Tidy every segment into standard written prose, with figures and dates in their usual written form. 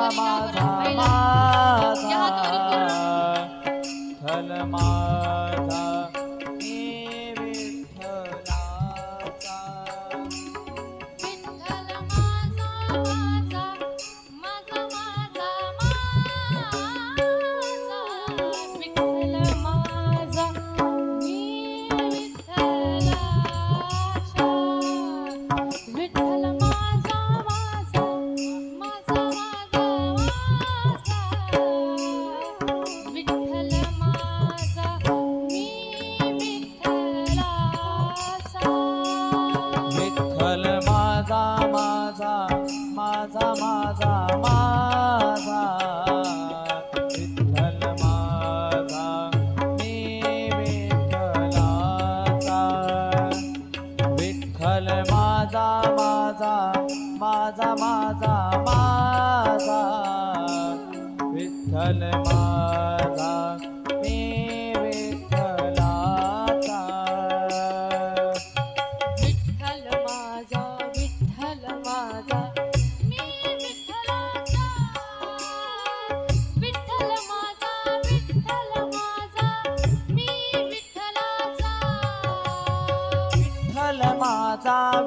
माझा विठ्ठल माझा मी विठ्ठलाचा विठ्ठल माझा माझा माझा विठ्ठल माझा मी विठ्ठलाचा विठ्ठल माझा माझा माझा विठ्ठल माझा मी विठ्ठलाचा विठ्ठल माझा माझा माझा माझा विठ्ठल माझा मी विठ्ठलाचा विठ्ठल माझा माझा माझा माझा विठ्ठल माझा मी विठ्ठलाचा विठ्ठल माझा मी विठ्ठलाचा विठ्ठल माझा मी विठ्ठलाचा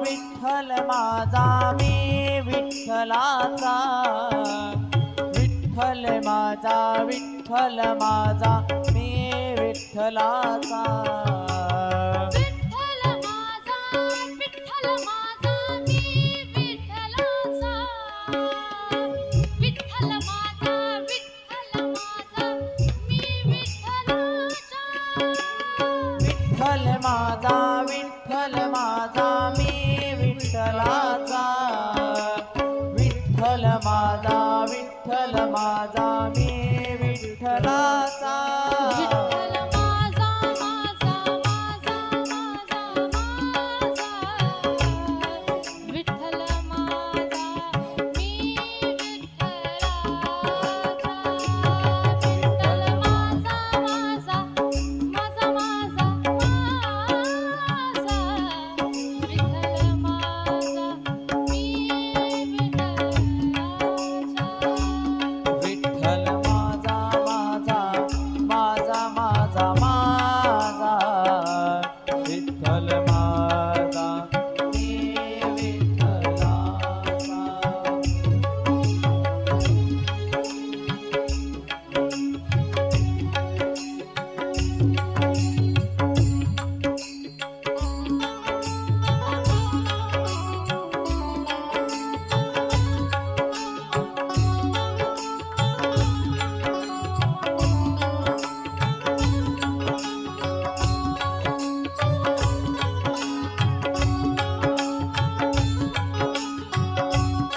विठ्ठल माझा मी विठ्ठलाचा विठ्ठल माझा मी विठ्ठलाचा विठ्ठल माझा मी विठ्ठलाचा विठ्ठल माझा मी विठ्ठलाचा विठ्ठल माझा मी विठ्ठलाचा विठ्ठल माझा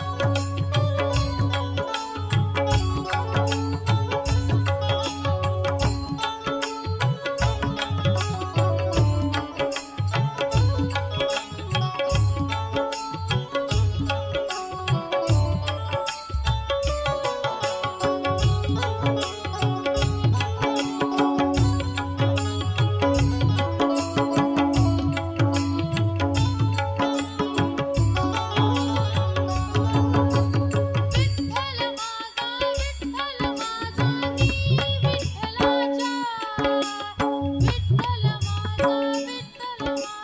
मी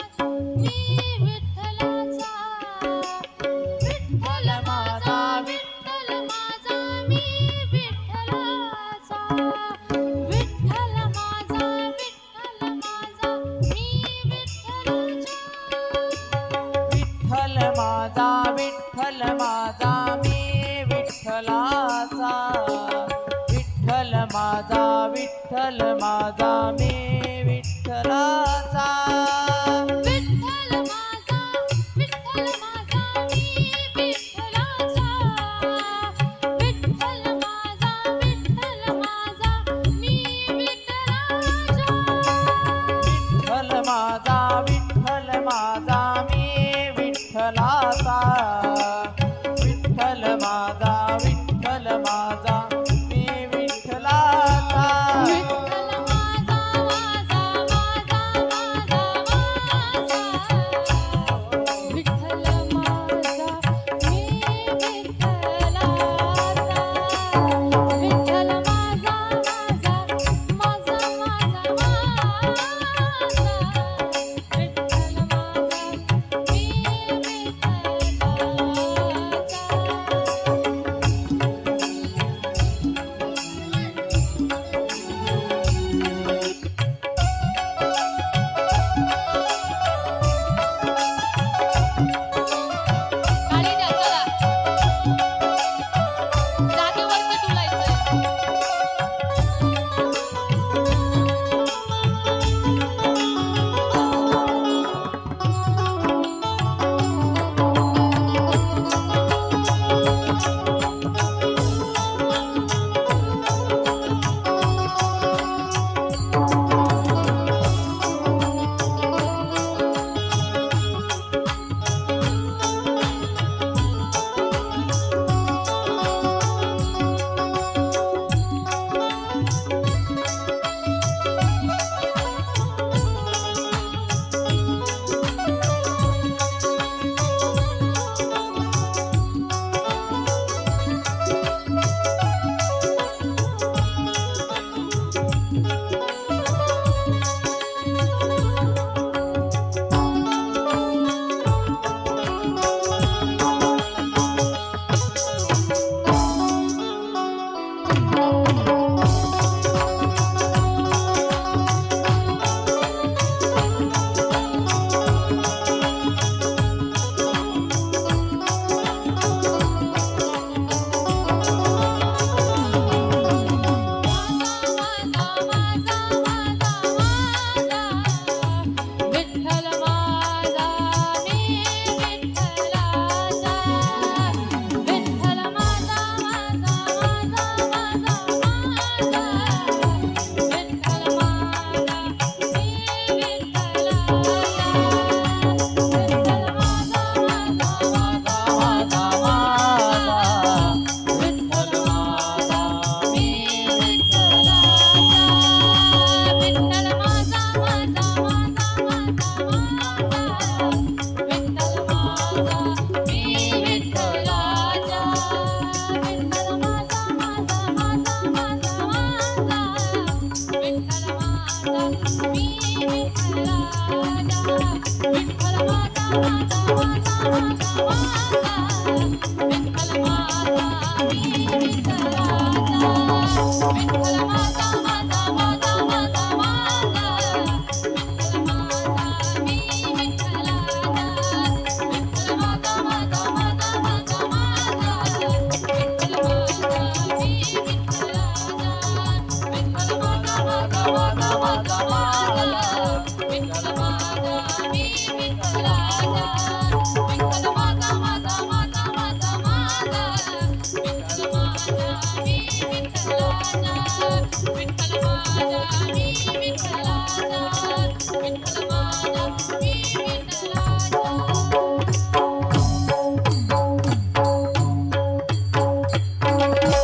विठ्ठलाचा विठ्ठल माझा विठ्ठल माझा मी विठ्ठलाचा विठ्ठल माझा विठ्ठल माझा मी विठ्ठल माझा मी विठ्ठलाचा विठ्ठल माझा मी विठ्ठलाचा विठ्ठल माझा मी विठ्ठलाचा विठ्ठल माझा मी विठ्ठलाचा विठ्ठल माझा मी विठ्ठलाचा विठ्ठल माझा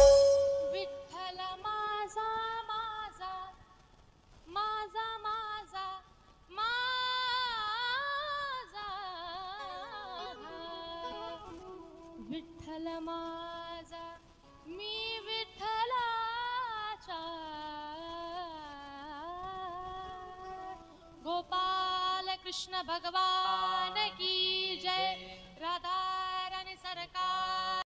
विठ्ठल माझा माझा माझा माझा माझा विठ्ठल माझा मी विठ्ठलाचा गोपाल कृष्ण भगवान की